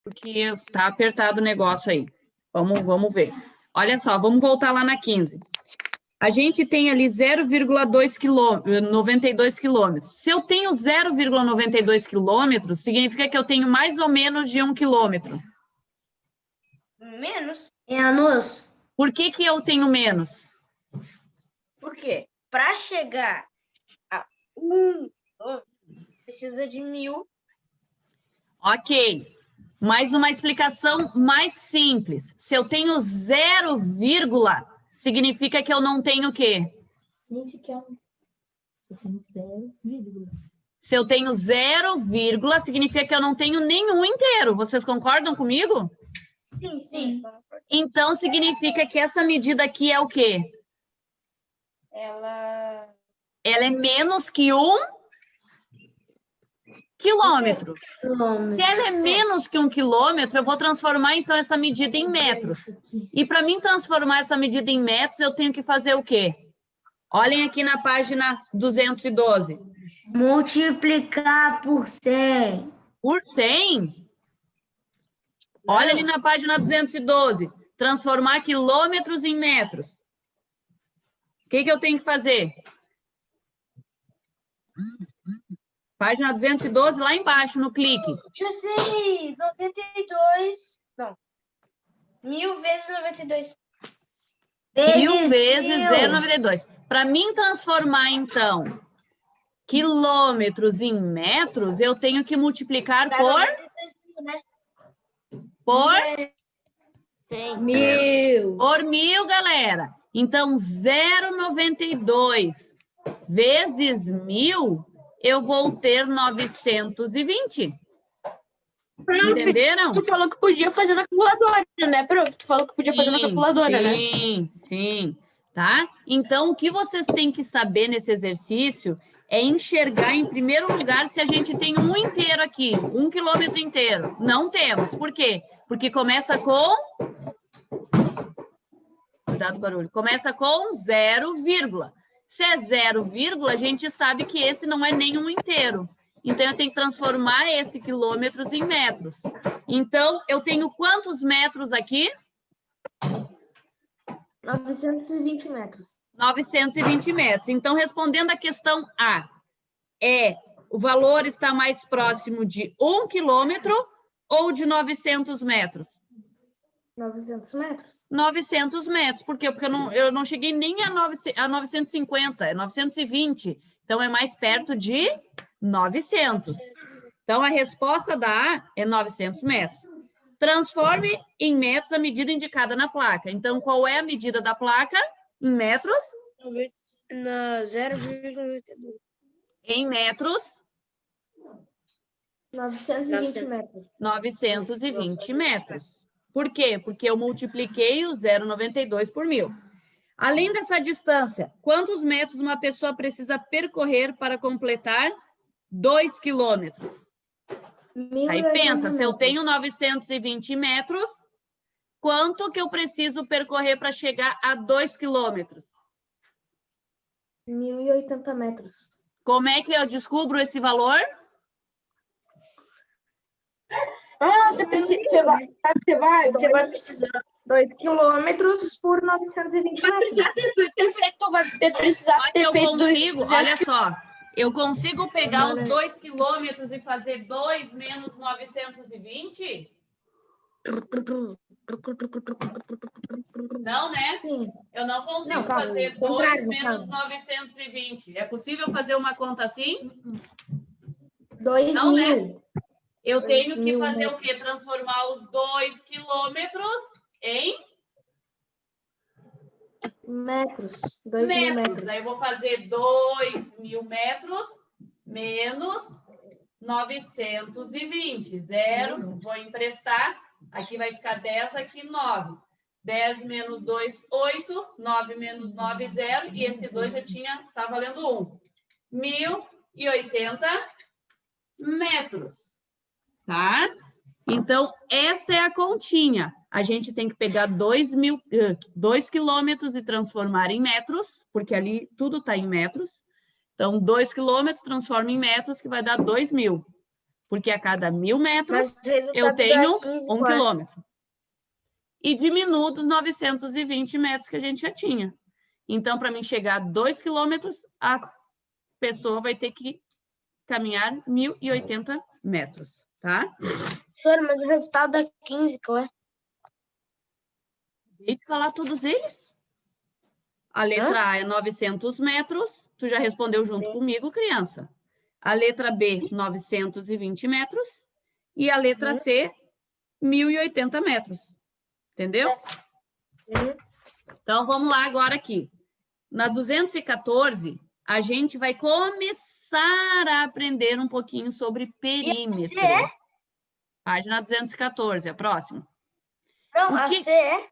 porque tá apertado o negócio aí. Vamos ver. Olha só, vamos voltar lá na 15. A gente tem ali 0,92 quilômetros. Se eu tenho 0,92 quilômetros, significa que eu tenho mais ou menos de 1 quilômetro. Menos. Menos. Por que que eu tenho menos? Por quê? Para chegar a precisa de 1000. Ok. Mais uma explicação mais simples. Se eu tenho 0, significa que eu não tenho o quê? Gente, que eu tenho 0, Se eu tenho 0, significa que eu não tenho nenhum inteiro. Vocês concordam comigo? Sim, sim. Então, significa que essa medida aqui é o quê? Ela é menos que 1 quilômetro. Se ela é menos que 1 quilômetro, eu vou transformar, então, essa medida em metros. E para mim transformar essa medida em metros, eu tenho que fazer o quê? Olhem aqui na página 212. Multiplicar por 100. Por 100? Olha ali na página 212. Transformar quilômetros em metros. O que eu tenho que fazer? Página 212, lá embaixo, no clique. Já sei, 92. Não. 1000 vezes 92. 1000 vezes 0,92. Para mim transformar, então, quilômetros em metros, eu tenho que multiplicar por... Por 1000. Por 1000, galera. Então, 0,92 vezes 1000, eu vou ter 920. Entenderam? Tu falou que podia fazer na calculadora, né, prof? Tu falou que podia fazer na calculadora, né? Sim. Tá? Então, o que vocês têm que saber nesse exercício é enxergar, em primeiro lugar, se a gente tem um inteiro aqui, 1 quilômetro inteiro. Não temos. Por quê? Porque começa com... Cuidado do barulho. Começa com 0, se é 0, a gente sabe que esse não é nenhum inteiro. Então, eu tenho que transformar esse quilômetros em metros. Então, eu tenho quantos metros aqui? 920 metros. 920 metros. Então, respondendo a questão A, o valor está mais próximo de 1 quilômetro ou de 900 metros? 900 metros. 900 metros. Por quê? Porque eu não cheguei nem a 950, é 920. Então, é mais perto de 900. Então, a resposta da A é 900 metros. Transforme em metros a medida indicada na placa. Então, qual é a medida da placa? Em metros? Na 0,92. Em metros? 920 metros. 920 metros. Por quê? Porque eu multipliquei o 0,92 por 1000. Além dessa distância, quantos metros uma pessoa precisa percorrer para completar 2 quilômetros? Aí pensa, se eu tenho 920 metros, quanto que eu preciso percorrer para chegar a 2 quilômetros? 1080 metros. Como é que eu descubro esse valor? Você vai precisar 2 quilômetros por 920 metros. vai precisar ter feito Olha só, eu consigo pegar os 2 quilômetros e fazer 2 menos 920? Não, né? Sim. Eu não consigo fazer 2 menos 920. É possível fazer uma conta assim? 2 Não, mil. né? Eu tenho que 2000 fazer o quê? Transformar os 2 quilômetros em metros. 2.000 metros. Aí eu vou fazer 2.000 metros menos 920. 0, vou emprestar. Aqui vai ficar 10, aqui 9. 10 menos 2, 8. 9 menos 9, 0. E esse 2 está valendo 1. 1.080 metros. Tá? Então, essa é a continha. A gente tem que pegar 2 quilômetros e transformar em metros, porque ali tudo está em metros. Então, 2 quilômetros transforma em metros, que vai dar 2.000. Porque a cada 1.000 metros, Mas o resultado eu tenho dá 15 1 quase. quilômetro. E diminuo dos 920 metros que a gente já tinha. Então, para mim chegar a 2 quilômetros, a pessoa vai ter que caminhar 1.080 metros, tá? Professora, mas o resultado dá 15, qual é? Acabei de falar todos eles. A letra A é 900 metros. Tu já respondeu junto Sim. comigo, criança. A letra B, 920 metros. E a letra C, 1.080 metros. Entendeu? Uhum. Então, vamos lá agora aqui. Na 214, a gente vai começar a aprender um pouquinho sobre perímetro. C é? Página 214, a próxima. Não, O a que- C é?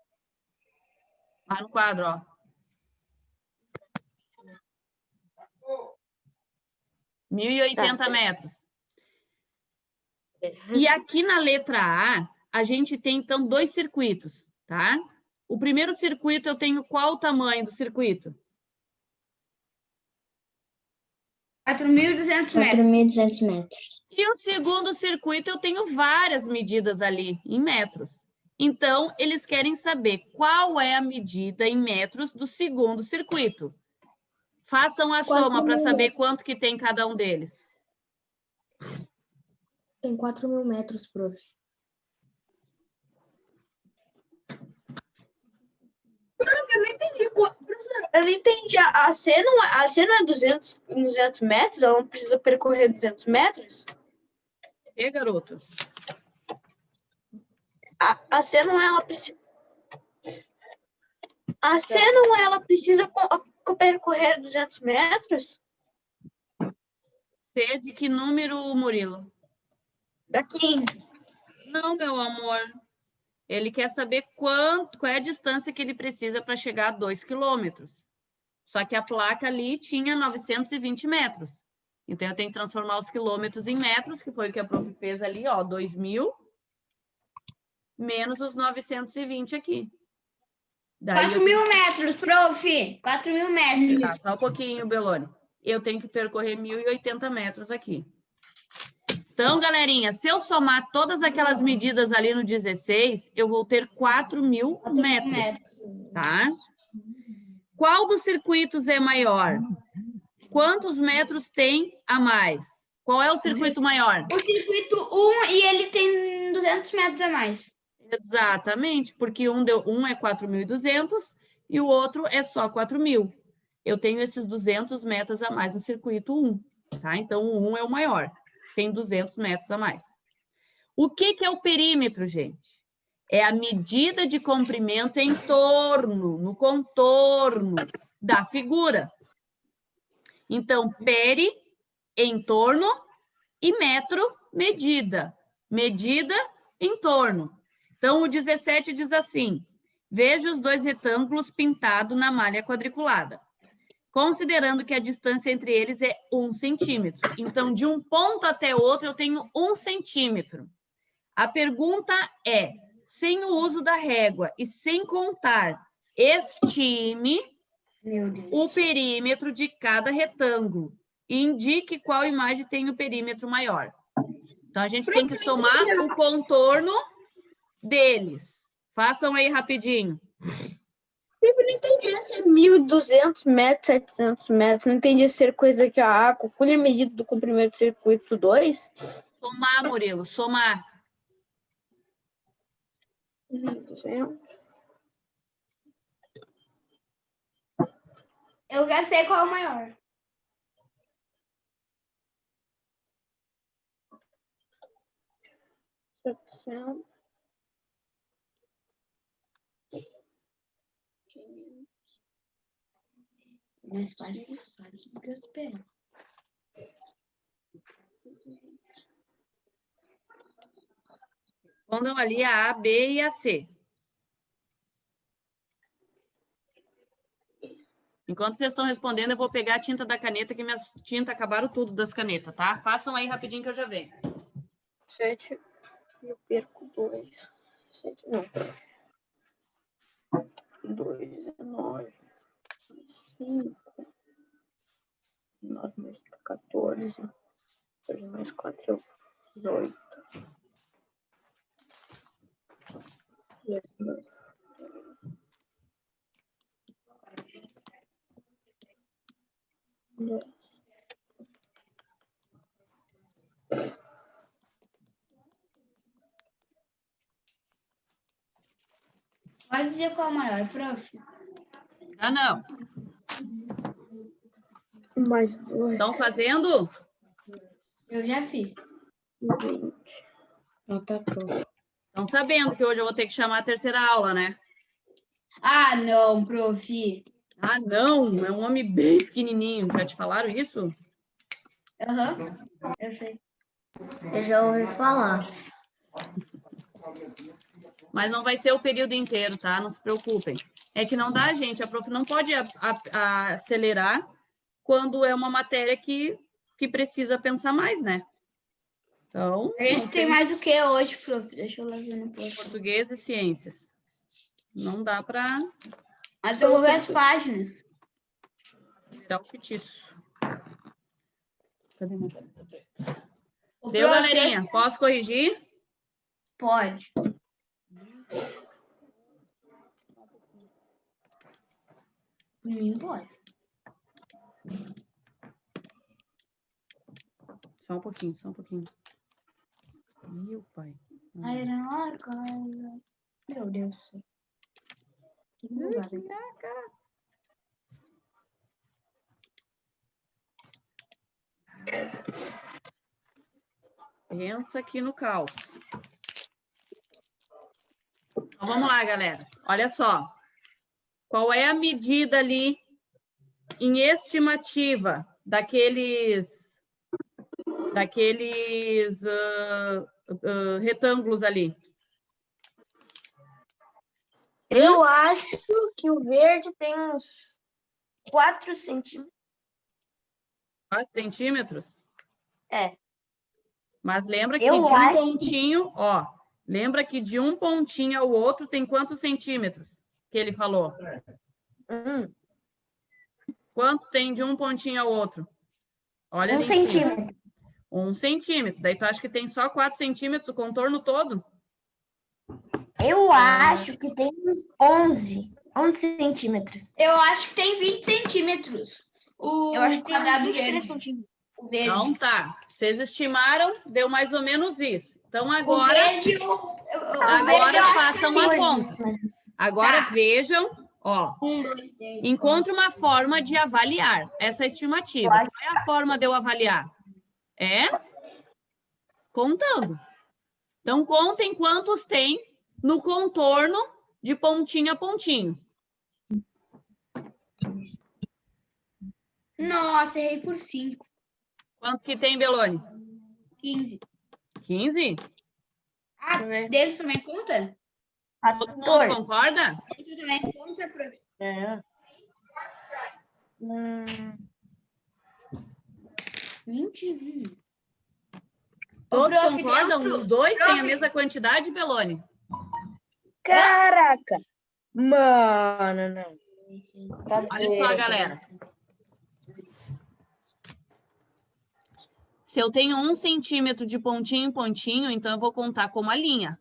Lá no quadro, ó. Tá. 1.080 metros. E aqui na letra A, a gente tem, então, 2 circuitos, tá? O primeiro circuito, eu tenho qual o tamanho do circuito? 4.200 4.200 metros. E o segundo circuito, eu tenho várias medidas ali, em metros. Então, eles querem saber qual é a medida em metros do segundo circuito. Façam a soma para saber quanto que tem cada um deles. Tem 4.000 metros, prof. Eu não entendi. Professora, eu não entendi. A C não é 200 metros? Ela não precisa percorrer 200 metros? E, garoto? A C não é ela precisa. A C não é ela precisa percorrer 200 metros? C de que número, Murilo? Da 15. Não, meu amor. Ele quer saber qual é a distância que ele precisa para chegar a 2 quilômetros. Só que a placa ali tinha 920 metros. Então, eu tenho que transformar os quilômetros em metros, que foi o que a prof fez ali, ó, 2.000, menos os 920 aqui. Daí 4.000 metros, prof. 4.000 metros. Tá, só um pouquinho, Belone. Eu tenho que percorrer 1.080 metros aqui. Então, galerinha, se eu somar todas aquelas medidas ali no 16, eu vou ter 4.000 metros, tá? Qual dos circuitos é maior? Quantos metros tem a mais? Qual é o circuito maior? O circuito 1 e ele tem 200 metros a mais. Exatamente, porque um é 4.200 e o outro é só 4.000. Eu tenho esses 200 metros a mais no circuito 1, tá? Então, o 1 é o maior, tem 200 metros a mais. O que é o perímetro, gente? É a medida de comprimento em torno, no contorno da figura. Então, peri, em torno, e metro, medida. Medida, em torno. Então, o 17 diz assim: veja os 2 retângulos pintados na malha quadriculada, considerando que a distância entre eles é 1 centímetro. Então, de um ponto até outro, eu tenho 1 centímetro. A pergunta é, sem o uso da régua e sem contar, estime o perímetro de cada retângulo e indique qual imagem tem o perímetro maior. Então, a gente tem que somar o contorno deles. Façam aí rapidinho. Eu não entendi esse 1.200 metros, 700 metros. Não entendi ser coisa que calcule a medida do comprimento do circuito 2. Somar, Murilo, somar. 1.200. Eu já sei qual é o maior. Mas quase do que eu espero. Respondam ali a A, B e a C. Enquanto vocês estão respondendo, eu vou pegar a tinta da caneta, que minhas tintas acabaram tudo das canetas, tá? Façam aí rapidinho que eu já venho. 7, eu perco 2. 7, não. 2 é 9. 5. 9 mais 14. 14 mais 4 é 18. 10. Pode dizer qual é o maior, prof. Ah, não. Mais 2. Estão fazendo? Eu já fiz. 20. Nota prof. Estão sabendo que hoje eu vou ter que chamar a terceira aula, né? Ah, não, prof. Ah, não. É um homem bem pequenininho. Já te falaram isso? Aham, eu sei. Eu já ouvi falar. Mas não vai ser o período inteiro, tá? Não se preocupem. É que não dá, gente. A prof não pode acelerar quando é uma matéria que precisa pensar mais, né? Então, A gente tem mais o que hoje, prof? Deixa eu lá ver no post. português e ciências. Não dá para Mas eu vou ver as páginas. virar o petiço. Cadê meu papel? O Deu, prof, galerinha? Posso corrigir? Pode. Por mim, pode. Só um pouquinho, só um pouquinho. Meu pai. Ai, não, ai, cara. Meu Deus do céu. Que lugar. Pensa aqui no caos. Então, vamos lá, galera. Olha só. Qual é a medida ali em estimativa daqueles retângulos ali? Eu acho que o verde tem uns 4 centímetros. 4 centímetros? É. Mas lembra que Eu de um acho- pontinho, ó, lembra que de um pontinho ao outro tem quantos centímetros que ele falou? Quantos tem de um pontinho ao outro? Olha ali em cima. centímetro. 1 centímetro. Daí tu acha que tem só 4 centímetros o contorno todo? Eu acho que tem uns 11 centímetros. Eu acho que tem 20 centímetros. Eu acho que tem uns quadrado 23 verde. centímetros. O verde. Então tá. Vocês estimaram, deu mais ou menos isso. Então O agora, verde, agora façam uma Hoje, conta. mas- Agora Tá. vejam, ó. 1, 2, 3. Encontre uma forma de avaliar essa estimativa. Eu acho- Qual é a forma de eu avaliar? É contando. Então, contem quantos tem no contorno de pontinho a pontinho. Nossa, errei por 5. Quanto que tem, Belone? 15. 15? Ah, David também conta? Todo mundo 14. concorda? David também conta, prof. É. 20. Todos prof, concordam? dentro- Os dois têm a prof. mesma quantidade, Belone? Caraca! Mano, não. Tá Olha só, zoeira, galera. Se eu tenho 1 centímetro de pontinho em pontinho, então eu vou contar como a linha.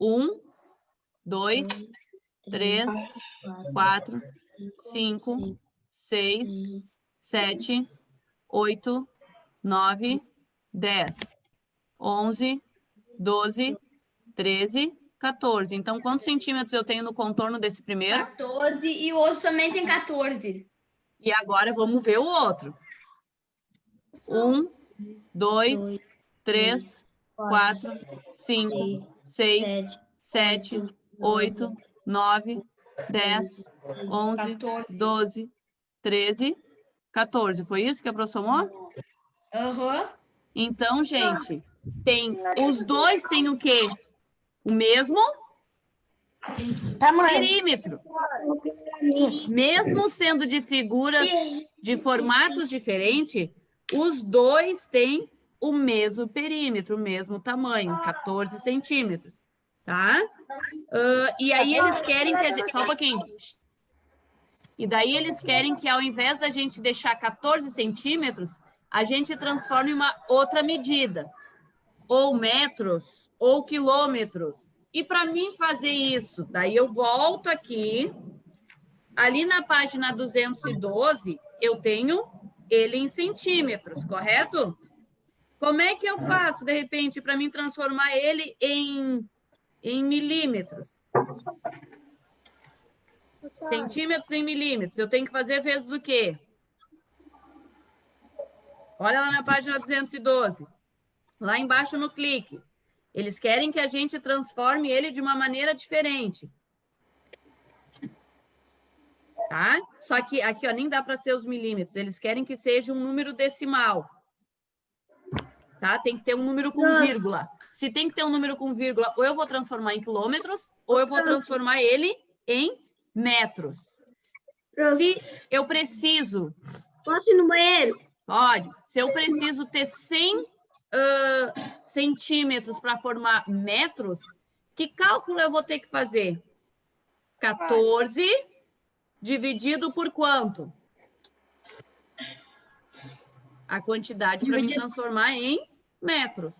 1, 2, 3, 4, 5, 6, 7, 8, 9, 10, 11, 12, 13, 14. Então, quantos centímetros eu tenho no contorno desse primeiro? 14 e o outro também tem 14. E agora vamos ver o outro. 1, 2, 3, 4, 5, 6, 7, 8, 9, 10, 11, 12, 13, 14. Foi isso que a Pro somou? Aham. Então, gente, os dois têm o quê? O mesmo Tamanho. perímetro. Mesmo sendo de figuras de formatos diferentes, os dois têm o mesmo perímetro, o mesmo tamanho, 14 centímetros, tá? E aí eles querem que a gente... Só um pouquinho. E daí eles querem que ao invés da gente deixar 14 centímetros, a gente transforme em uma outra medida. ou metros, ou quilômetros. E para mim fazer isso, daí eu volto aqui, ali na página 212, eu tenho ele em centímetros, correto? Como é que eu faço, de repente, para mim transformar ele em milímetros? Centímetros em milímetros. Eu tenho que fazer vezes o quê? Olha lá na página 212. Lá embaixo no clique. Eles querem que a gente transforme ele de uma maneira diferente. Tá? Só que aqui, ó, nem dá para ser os milímetros. Eles querem que seja um número decimal. Tá? Tem que ter um número com vírgula. Se tem que ter um número com vírgula, ou eu vou transformar em quilômetros, ou eu vou transformar ele em metros. Se eu preciso... Posso ir no banheiro? Pode. Se eu preciso ter 100 centímetros para formar metros, que cálculo eu vou ter que fazer? 14 dividido por quanto? A quantidade para me transformar em metros.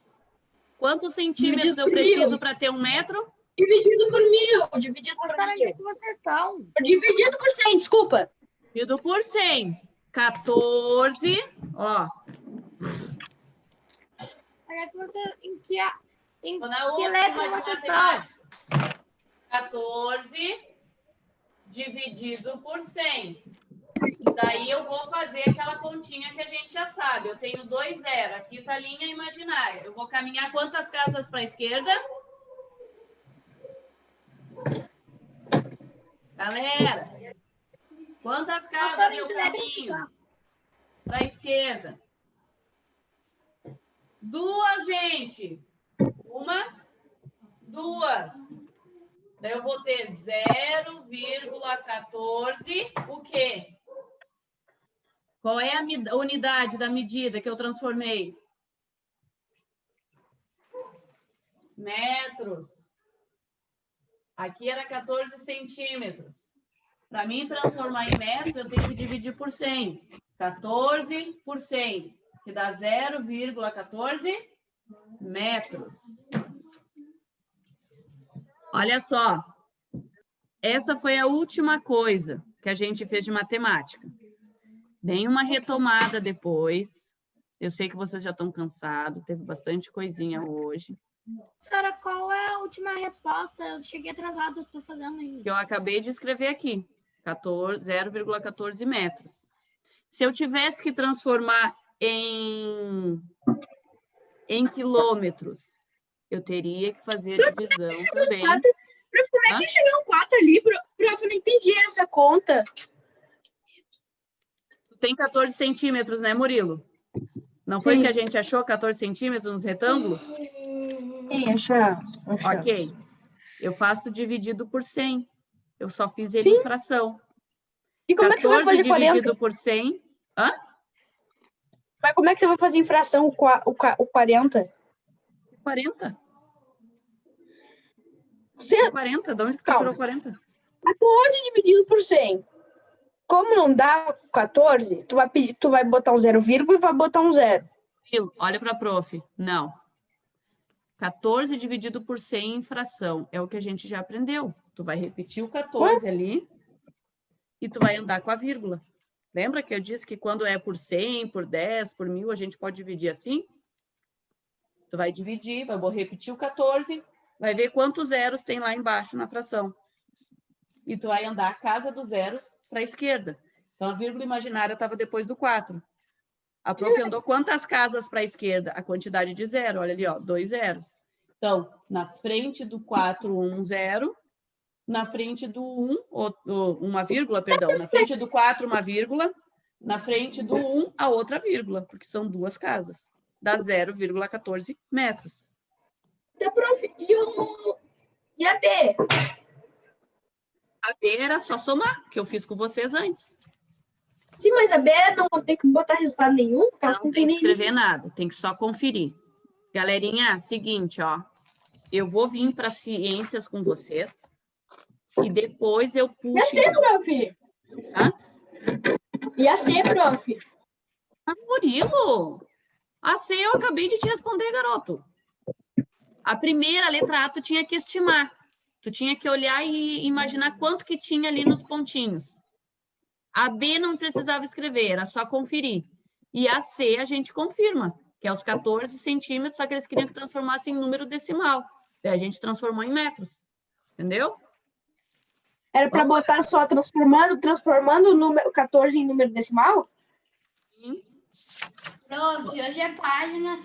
Quantos centímetros eu preciso para ter 1 metro? Dividido por 1000. Dividido por Moçada, onde é que vocês estão? Dividido por 100, desculpa. Dividido por 100. 14, ó. Onde é que você... Em Tô na que última letra de vocês estão? matemática. 14 dividido por 100. E daí eu vou fazer aquela continha que a gente já sabe. Eu tenho 2 zero. Aqui está a linha imaginária. Eu vou caminhar quantas casas para a esquerda? Galera, quantas casas eu caminho para a esquerda? 2, gente. 1, 2. Daí eu vou ter 0,14. O quê? Qual é a unidade da medida que eu transformei? Metros. Aqui era 14 centímetros. Para mim transformar em metros, eu tenho que dividir por 100. 14 por 100, que dá 0,14 metros. Olha só. Essa foi a última coisa que a gente fez de matemática. Deem uma retomada depois. Eu sei que vocês já estão cansados, teve bastante coisinha hoje. Senhora, qual é a última resposta? Eu cheguei atrasado, estou fazendo ainda. Que eu acabei de escrever aqui. 0,14 metros. Se eu tivesse que transformar em quilômetros, eu teria que fazer a divisão também. Prof, como é que chegou um 4 ali? Prof, eu não entendi essa conta. Tem 14 centímetros, né, Murilo? Não foi que a gente achou 14 centímetros nos retângulos? Sim, achar. Ok. Eu faço dividido por 100. Eu só fiz ele em fração. E como é que você vai fazer dividido 40? por 100. Hã? Mas como é que você vai fazer em fração o 40? 40. Você... 40. De onde que tu Calma. tirou 40? 14 dividido por 100. Como não dá 14, tu vai botar um 0, e vai botar um 0. Olha para a prof. Não. 14 dividido por 100 em fração. É o que a gente já aprendeu. Tu vai repetir o 14 ali e tu vai andar com a vírgula. Lembra que eu disse que quando é por 100, por 10, por 1000, a gente pode dividir assim? Tu vai dividir, vou repetir o 14, vai ver quantos zeros tem lá embaixo na fração. E tu vai andar a casa dos zeros para a esquerda. Então, a vírgula imaginária estava depois do 4. A prof andou quantas casas para a esquerda? A quantidade de zero. Olha ali, ó, 2 zeros. Então, na frente do 4, 1, 0. Na frente do 1, uma vírgula, perdão. Na frente do 4, uma vírgula. Na frente do 1, a outra vírgula, porque são 2 casas. Dá 0,14 metros. Então, prof, e a B? A B era só somar, que eu fiz com vocês antes. Sim, mas a B não tem que botar resultado nenhum? Não tem que escrever nada, tem que só conferir. Galerinha, seguinte, ó. Eu vou vir para ciências com vocês e depois eu puxo... E a C, prof? Hã? E a C, prof? Ah, Murilo, a C eu acabei de te responder, garoto. A primeira, a letra A, tu tinha que estimar. Tu tinha que olhar e imaginar quanto que tinha ali nos pontinhos. A B não precisava escrever, era só conferir. E a C a gente confirma, que é os 14 centímetros, só que eles queriam que transformasse em número decimal. Daí a gente transformou em metros. Entendeu? Era para botar só transformando o número 14 em número decimal? Sim. Prof, hoje é página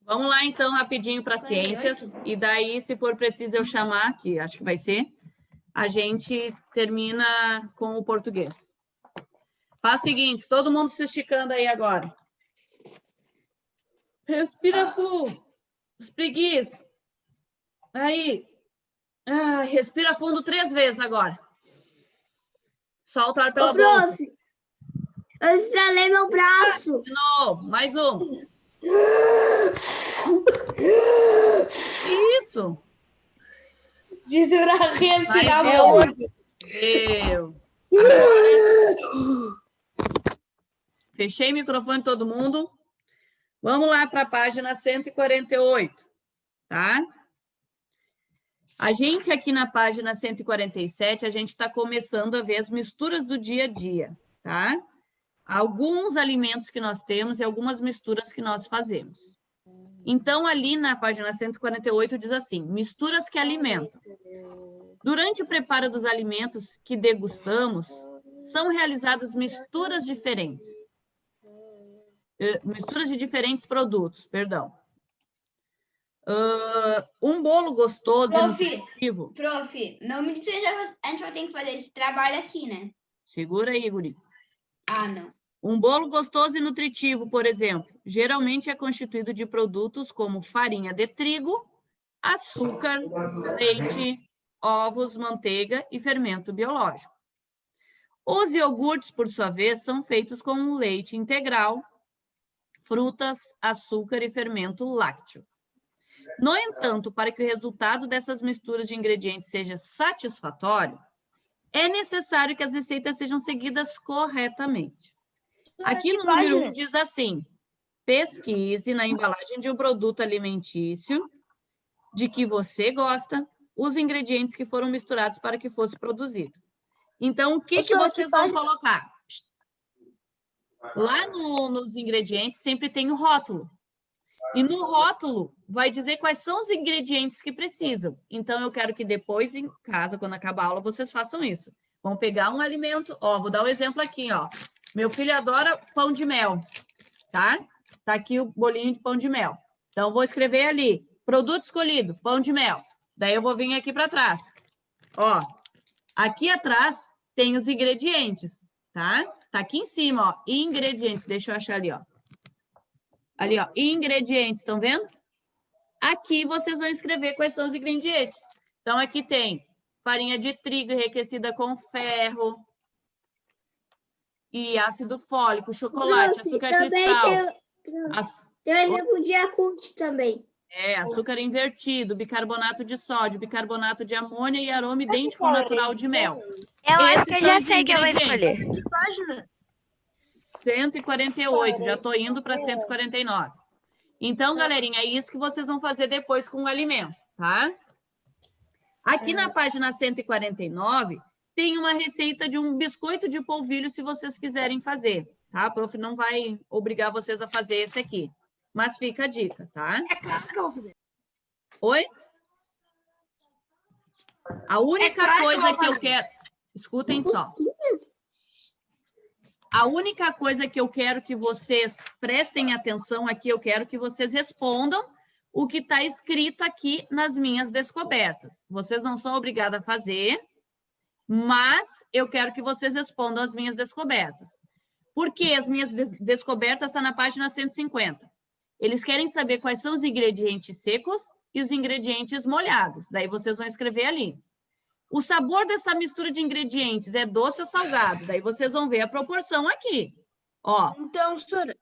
Vamos lá, então, rapidinho para ciências. E daí, se for preciso eu chamar, que acho que vai ser, a gente termina com o português. Faz o seguinte, todo mundo se esticando aí agora. Respira fundo. Espreguiça. Aí. Respira fundo 3 vezes agora. Solta o ar pela boca. Prof, eu estralei meu braço. De novo, mais um. Isso. Respirar Vai, fundo. Eu. Agora, fechei o microfone de todo mundo. Vamos lá para a página 148, tá? A gente aqui na página 147, a gente está começando a ver as misturas do dia a dia, tá? Alguns alimentos que nós temos e algumas misturas que nós fazemos. Então, ali na página 148 diz assim, misturas que alimentam. Durante o preparo dos alimentos que degustamos, são realizadas misturas diferentes. Misturas de diferentes produtos, perdão. Um bolo gostoso e nutritivo. Prof, não me diz que a gente vai ter que fazer esse trabalho aqui, né? Segura aí, guri. Ah, não. Um bolo gostoso e nutritivo, por exemplo, geralmente é constituído de produtos como farinha de trigo, açúcar, leite, ovos, manteiga e fermento biológico. Os iogurtes, por sua vez, são feitos com leite integral, frutas, açúcar e fermento lácteo. No entanto, para que o resultado dessas misturas de ingredientes seja satisfatório, é necessário que as receitas sejam seguidas corretamente. Aqui no número 1 diz assim, pesquise na embalagem de um produto alimentício de que você gosta os ingredientes que foram misturados para que fosse produzido. Então, o que vocês vão colocar? Lá nos ingredientes sempre tem o rótulo. E no rótulo vai dizer quais são os ingredientes que precisam. Então, eu quero que depois, em casa, quando acabar a aula, vocês façam isso. Vão pegar um alimento, vou dar um exemplo aqui, Meu filho adora pão de mel, tá? Tá aqui o bolinho de pão de mel. Então, vou escrever ali, produto escolhido, pão de mel. Daí, eu vou vir aqui para trás. Aqui atrás tem os ingredientes, tá? Tá aqui em cima, ingredientes. Deixa eu achar ali, Ali, ingredientes, estão vendo? Aqui vocês vão escrever quais são os ingredientes. Então, aqui tem farinha de trigo enriquecida com ferro e ácido fólico, chocolate, açúcar cristal. Tem exemplo de Yakult também. Açúcar invertido, bicarbonato de sódio, bicarbonato de amônia e aroma idêntico ao natural de mel. Eu acho que eu já sei que eu vou escolher. Que página? 148, já estou indo para 149. Então, galerinha, é isso que vocês vão fazer depois com o alimento, tá? Aqui na página 149, tem uma receita de um biscoito de polvilho, se vocês quiserem fazer, tá? A prof não vai obrigar vocês a fazer esse aqui, mas fica a dica, tá? É claro que eu vou fazer. Oi? A única coisa que eu quero... Escutem só. A única coisa que eu quero que vocês prestem atenção aqui, eu quero que vocês respondam o que está escrito aqui nas minhas descobertas. Vocês não são obrigados a fazer, mas eu quero que vocês respondam as minhas descobertas. Porque as minhas descobertas estão na página 150. Eles querem saber quais são os ingredientes secos e os ingredientes molhados. Daí vocês vão escrever ali. O sabor dessa mistura de ingredientes é doce ou salgado? Daí vocês vão ver a proporção aqui. Então, senhora,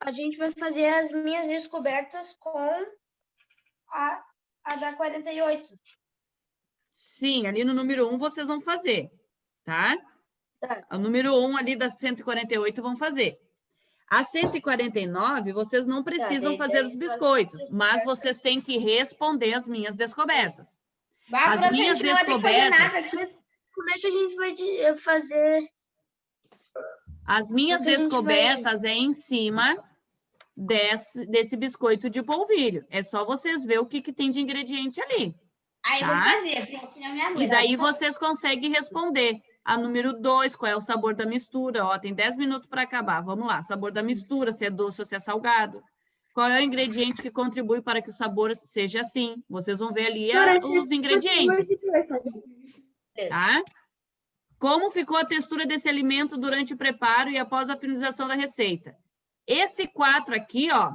a gente vai fazer as minhas descobertas com a da 48. Sim, ali no número 1 vocês vão fazer, tá? Tá. O número 1 ali das 148 vão fazer. A 149, vocês não precisam fazer os biscoitos, mas vocês têm que responder as minhas descobertas. Vai, As prof, minhas a gente não vai ter que fazer descobertas... nada. Como é que a gente vai fazer? As minhas Porque a gente descobertas é em cima desse biscoito de polvilho. É só vocês verem o que tem de ingrediente ali. Aí eu vou Tá? fazer, prof, na minha mãe. E daí vocês conseguem responder. A número 2, qual é o sabor da mistura? Ó, tem 10 minutos para acabar. Vamos lá. Sabor da mistura, se é doce ou se é salgado. Qual é o ingrediente que contribui para que o sabor seja assim? Vocês vão ver ali os ingredientes. Tá? Como ficou a textura desse alimento durante o preparo e após a finalização da receita? Esse 4 aqui, ó,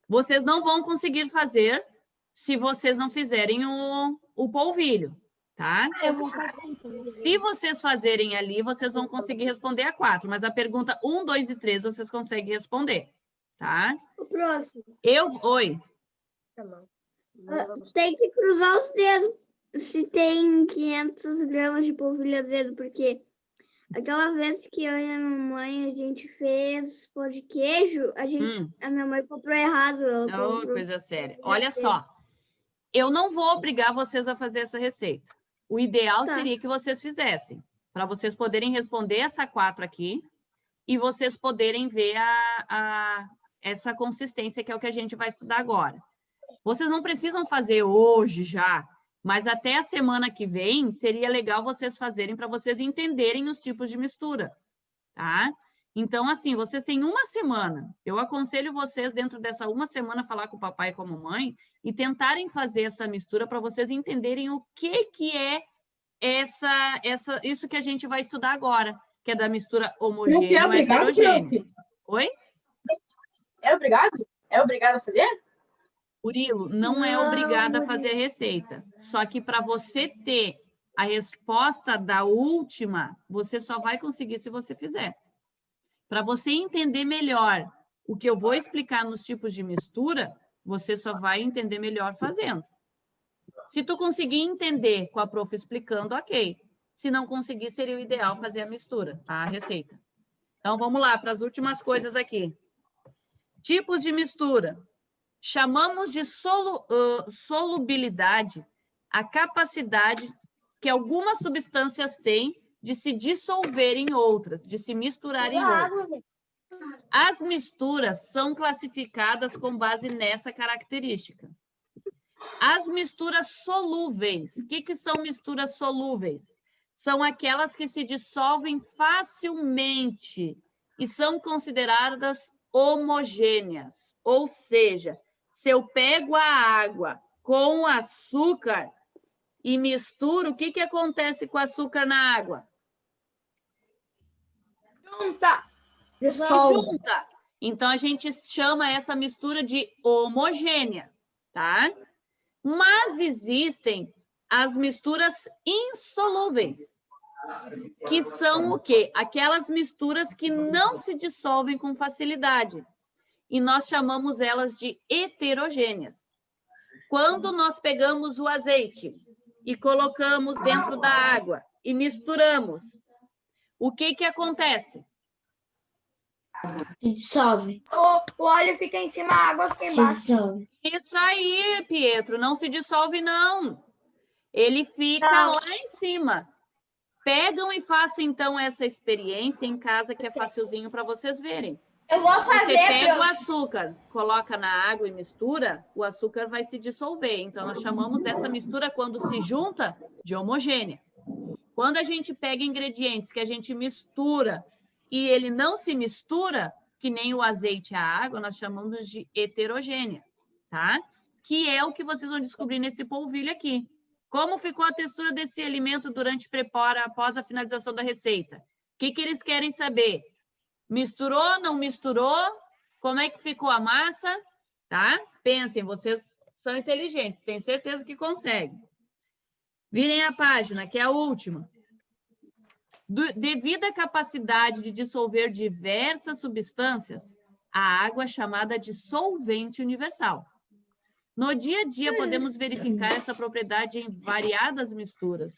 vocês não vão conseguir fazer se vocês não fizerem o polvilho, tá? Se vocês fazerem ali, vocês vão conseguir responder a 4, mas a pergunta 1, 2 e 3 vocês conseguem responder, tá? O próximo. Oi. Tem que cruzar os dedos se tem 500 gramas de polvilho azedo, porque aquela vez que eu e a mamãe a gente fez pão de queijo, a minha mãe comprou errado. Oh, coisa séria. Olha só, eu não vou obrigar vocês a fazer essa receita. O ideal seria que vocês fizessem, para vocês poderem responder essa 4 aqui e vocês poderem ver essa consistência, que é o que a gente vai estudar agora. Vocês não precisam fazer hoje já, mas até a semana que vem seria legal vocês fazerem para vocês entenderem os tipos de mistura, tá? Então, assim, vocês têm uma semana. Eu aconselho vocês, dentro dessa uma semana, falar com o papai e com a mamãe e tentarem fazer essa mistura para vocês entenderem o que é isso que a gente vai estudar agora, que é da mistura homogênea ou heterogênea. Oi? É obrigado? É obrigado a fazer? Murilo, não é obrigada a fazer a receita. Só que para você ter a resposta da última, você só vai conseguir se você fizer. Para você entender melhor o que eu vou explicar nos tipos de mistura, você só vai entender melhor fazendo. Se tu conseguir entender com a prof explicando, ok. Se não conseguir, seria o ideal fazer a mistura, tá? A receita. Então, vamos lá para as últimas coisas aqui. Tipos de mistura. Chamamos de solubilidade a capacidade que algumas substâncias têm de se dissolver em outras, de se misturar em outras. As misturas são classificadas com base nessa característica. As misturas solúveis. O que são misturas solúveis? São aquelas que se dissolvem facilmente e são consideradas homogêneas. Ou seja, se eu pego a água com açúcar e misturo, o que acontece com o açúcar na água? Junta. Então, a gente chama essa mistura de homogênea, tá? Mas existem as misturas insolúveis, que são o quê? Aquelas misturas que não se dissolvem com facilidade. E nós chamamos elas de heterogêneas. Quando nós pegamos o azeite e colocamos dentro da água e misturamos, o que acontece? Se dissolve. O óleo fica em cima, a água fica Se embaixo. dissolve. Isso aí, Pietro, não se dissolve, não. Ele fica lá em cima. Pegam e façam, então, essa experiência em casa, que é facilzinho para vocês verem. Eu vou fazer, Você pega o açúcar, coloca na água e mistura, o açúcar vai se dissolver. Então, nós chamamos dessa mistura, quando se junta, de homogênea. Quando a gente pega ingredientes que a gente mistura e ele não se mistura, que nem o azeite e a água, nós chamamos de heterogênea, tá? Que é o que vocês vão descobrir nesse polvilho aqui. Como ficou a textura desse alimento durante o preparo, após a finalização da receita? O que eles querem saber? Misturou, não misturou? Como é que ficou a massa? Tá? Pensem, vocês são inteligentes, tenho certeza que conseguem. Virem a página, que é a última. Devido à capacidade de dissolver diversas substâncias, a água é chamada de solvente universal. No dia a dia, podemos verificar essa propriedade em variadas misturas.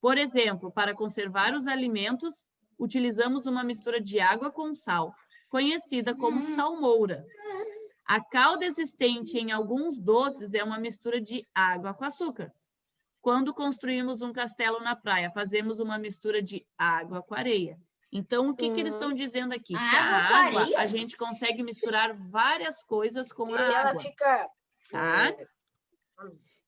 Por exemplo, para conservar os alimentos, utilizamos uma mistura de água com sal, conhecida como salmoura. A calda existente em alguns doces é uma mistura de água com açúcar. Quando construímos um castelo na praia, fazemos uma mistura de água com areia. Então, o que eles estão dizendo aqui? Que a água, a gente consegue misturar várias coisas com a água. Ela fica... Tá?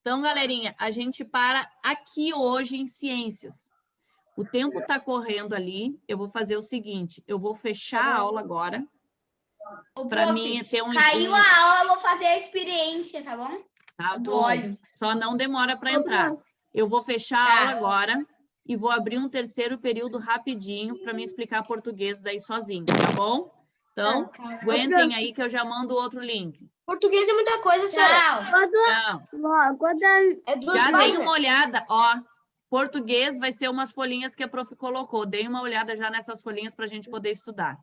Então, galerinha, a gente para aqui hoje em ciências. O tempo está correndo ali. Eu vou fazer o seguinte, eu vou fechar a aula agora. Para mim, ter um... Caiu a aula, eu vou fazer a experiência, tá bom? Tá bom. Só não demora para entrar. Eu vou fechar a aula agora e vou abrir um terceiro período rapidinho para me explicar português daí sozinho, tá bom? Então, aguentem aí que eu já mando outro link. Português é muita coisa, Sara. Já dei uma olhada, ó. Português vai ser umas folhinhas que a prof colocou. Dei uma olhada já nessas folhinhas para a gente poder estudar.